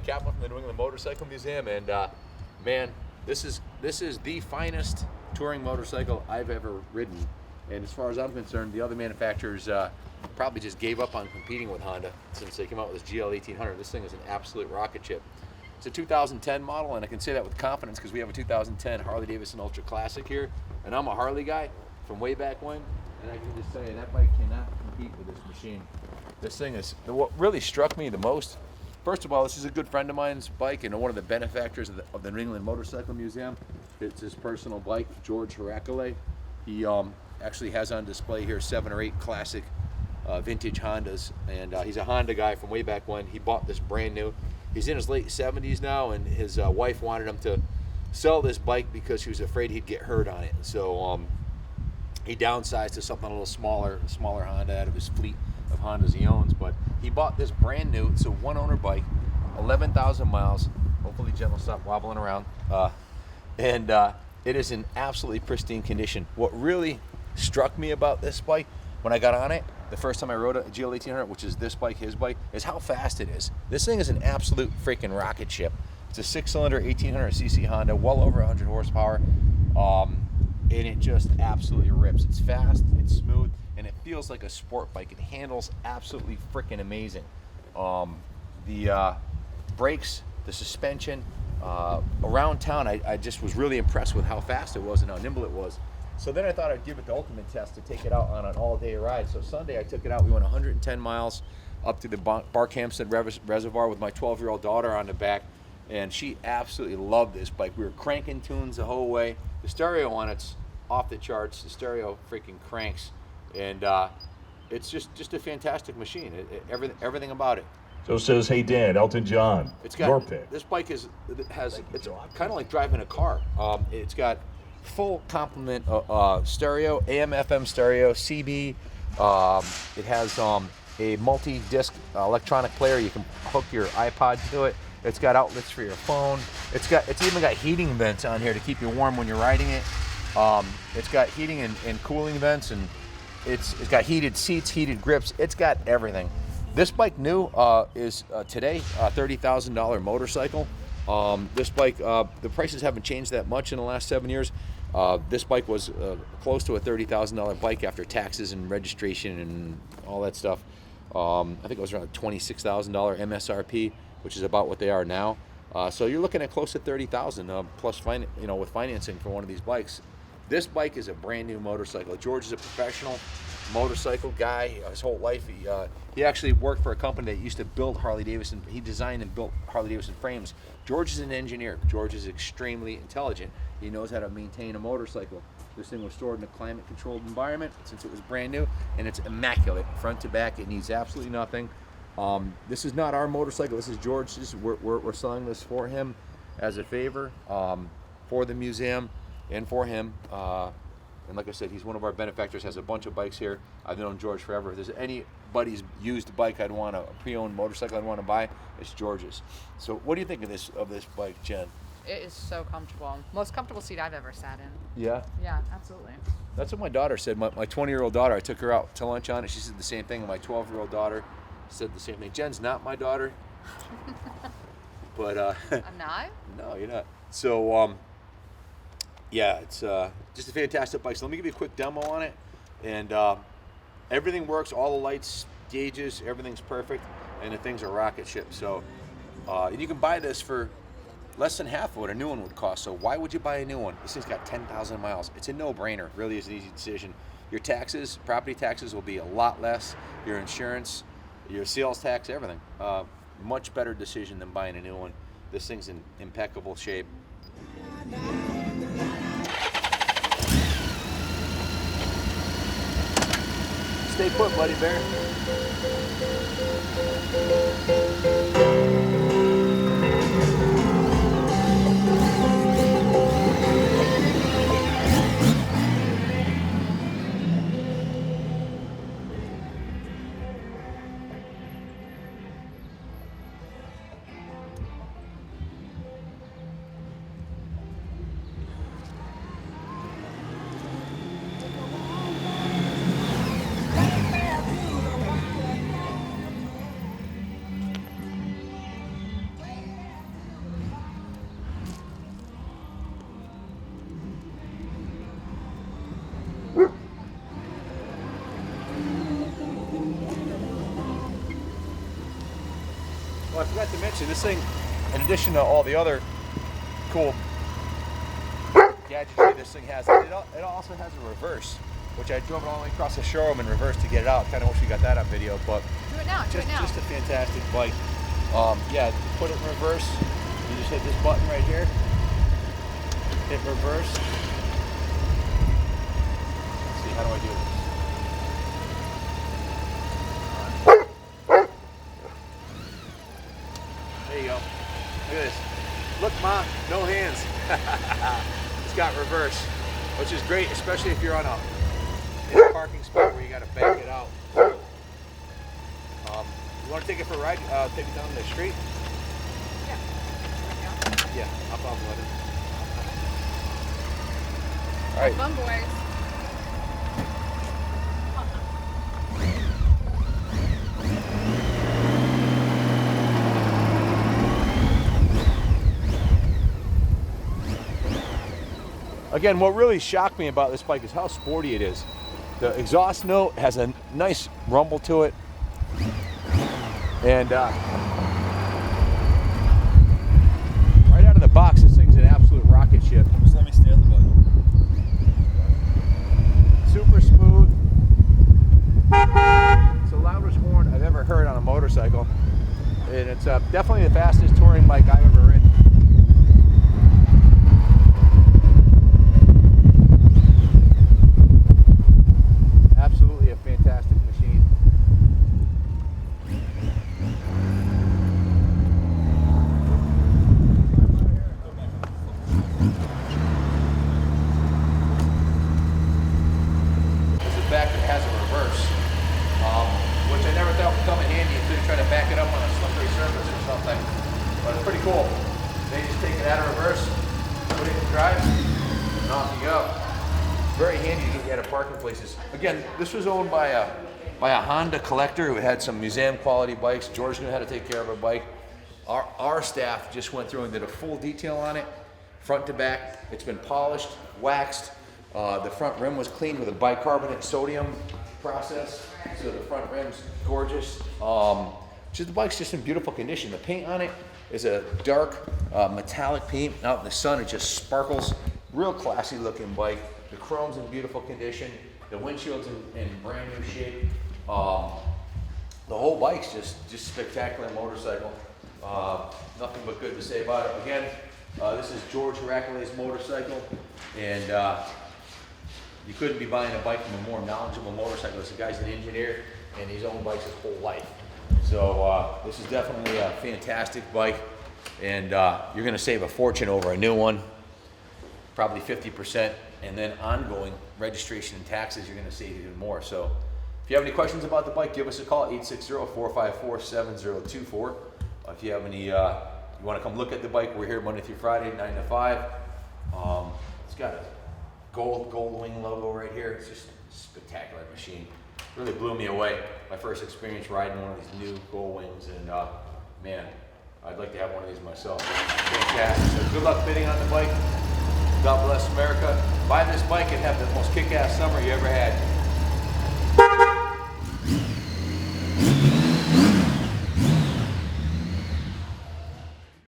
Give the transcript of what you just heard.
Kaplan from the New England Motorcycle Museum, and man, this is the finest touring motorcycle I've ever ridden. And as far as I'm concerned, the other manufacturers probably just gave up on competing with Honda since they came out with this GL1800. This thing is an absolute rocket ship. It's a 2010 model, and I can say that with confidence because we have a 2010 Harley-Davidson Ultra Classic here, and I'm a Harley guy from way back when, and I can just tell you that bike cannot compete with this machine. This thing is, what really struck me the most, first of all, this is a good friend of mine's bike and one of the benefactors of the New England Motorcycle Museum. It's his personal bike, George Heracles. He actually has on display here 7 or 8 classic vintage Hondas, and he's a Honda guy from way back when. He bought this brand new. He's in his late 70s now, and his wife wanted him to sell this bike because she was afraid he'd get hurt on it. So he downsized to something a little smaller Honda out of his fleet of Hondas he owns. But he bought this brand new, it's a one-owner bike, 11,000 miles. Hopefully Jen will stop wobbling around. And it is in absolutely pristine condition. What really struck me about this bike when I got on it, the first time I rode a GL1800, which is this bike, his bike, is how fast it is. This thing is an absolute freaking rocket ship. It's a 6-cylinder, 1800cc Honda, well over 100 horsepower, and it just absolutely rips. It's fast, it's smooth, and it feels like a sport bike. It handles absolutely freaking amazing. The brakes, the suspension, around town, I just was really impressed with how fast it was and how nimble it was. So then I thought I'd give it the ultimate test to take it out on an all-day ride. So Sunday I took it out. We went 110 miles up to the Barkhamsted Reservoir with my 12-year-old daughter on the back, and she absolutely loved this bike. We were cranking tunes the whole way. The stereo on it's off the charts. The stereo freaking cranks, and it's just a fantastic machine. Everything about it. So says, hey Dad, Elton John. It's got your pick. This bike it's kind of like driving a car. It's got full complement stereo, AM FM stereo, CB. It has a multi-disc electronic player. You can hook your iPod to it. It's got outlets for your phone. It's even got heating vents on here to keep you warm when you're riding it. It's got heating and cooling vents, and it's got heated seats, heated grips. It's got everything. This bike new is today a $30,000 motorcycle. This bike, the prices haven't changed that much in the last 7 years. This bike was close to a $30,000 bike after taxes and registration and all that stuff. I think it was around $26,000 MSRP, which is about what they are now. So you're looking at close to $30,000 plus, with financing for one of these bikes. This bike is a brand new motorcycle. George is a professional motorcycle guy. His whole life, he actually worked for a company that used to build Harley-Davidson. He designed and built Harley-Davidson frames. George is an engineer. George is extremely intelligent. He knows how to maintain a motorcycle. This thing was stored in a climate-controlled environment since it was brand new, and it's immaculate front to back. It needs absolutely nothing. This is not our motorcycle. This is George's. We're selling this for him as a favor for the museum and for him. And like I said, he's one of our benefactors, has a bunch of bikes here. I've known George forever. If there's anybody's used bike I'd want a pre-owned motorcycle I'd want to buy, it's George's. So what do you think of this bike, Jen? It is so comfortable. Most comfortable seat I've ever sat in. Yeah? Yeah, absolutely. That's what my daughter said. My 20-year-old daughter, I took her out to lunch on it. She said the same thing. And my 12-year-old daughter said the same thing. Jen's not my daughter. But I'm not? No, you're not. So yeah, it's just a fantastic bike. So let me give you a quick demo on it. And everything works, all the lights, gauges, everything's perfect, and the thing's a rocket ship. So and you can buy this for less than half of what a new one would cost. So why would you buy a new one? This thing's got 10,000 miles. It's a no-brainer. Really is an easy decision. Your taxes, property taxes, will be a lot less. Your insurance, your sales tax, everything. Much better decision than buying a new one. This thing's in impeccable shape. Stay put, buddy bear. Well, I forgot to mention this thing, in addition to all the other cool gadgetry this thing has, it also has a reverse, which I drove it all the way across the showroom in reverse to get it out. Kind of wish we got that on video, but Do it now. Do it now. just a fantastic bike. Yeah, put it in reverse. You just hit this button right here. Hit reverse. Let's see, how do I do this? There you go. Look at this. Look, Ma, no hands. It's got reverse, which is great, especially if you're on a parking spot where you got to back it out. You want to take it for a ride? Take it down the street? Yeah. Yeah, I'll probably let it. All right. Fun, boys. Again, what really shocked me about this bike is how sporty it is. The exhaust note has a nice rumble to it. And right out of the box, this thing's an absolute rocket ship. Just let me stay on the bike. Super smooth. It's the loudest horn I've ever heard on a motorcycle. And it's definitely the fastest touring bike I've ever ridden. Absolutely a fantastic machine. This is back that has a reverse, which I never thought would come in handy until you try to back it up on a slippery surface or something. But it's pretty cool. They just take it out of reverse, put it in drive, and off you go. Very handy to get at parking places. Again, this was owned by a Honda collector who had some museum quality bikes. George knew how to take care of a bike. Our staff just went through and did a full detail on it, front to back. It's been polished, waxed. The front rim was cleaned with a bicarbonate sodium process, so the front rim's gorgeous. The bike's just in beautiful condition. The paint on it is a dark metallic paint. Out in the sun, it just sparkles. Real classy looking bike. The chrome's in beautiful condition. The windshield's in brand new shape. The whole bike's just spectacular motorcycle. Nothing but good to say about it. Again, this is George Heracles' motorcycle, and you couldn't be buying a bike from a more knowledgeable motorcyclist. The guy's an engineer, and he's owned bikes his whole life. So this is definitely a fantastic bike, and you're going to save a fortune over a new one, probably 50%. And then ongoing registration and taxes, you're going to save even more. So if you have any questions about the bike, give us a call at 860-454-7024. If you have any, you want to come look at the bike, we're here Monday through Friday, 9 to 5. It's got a Goldwing logo right here. It's just a spectacular machine. Really blew me away. My first experience riding one of these new Goldwings, and man, I'd like to have one of these myself. Fantastic. So good luck bidding on the bike. God bless America. Buy this bike and have the most kick-ass summer you ever had.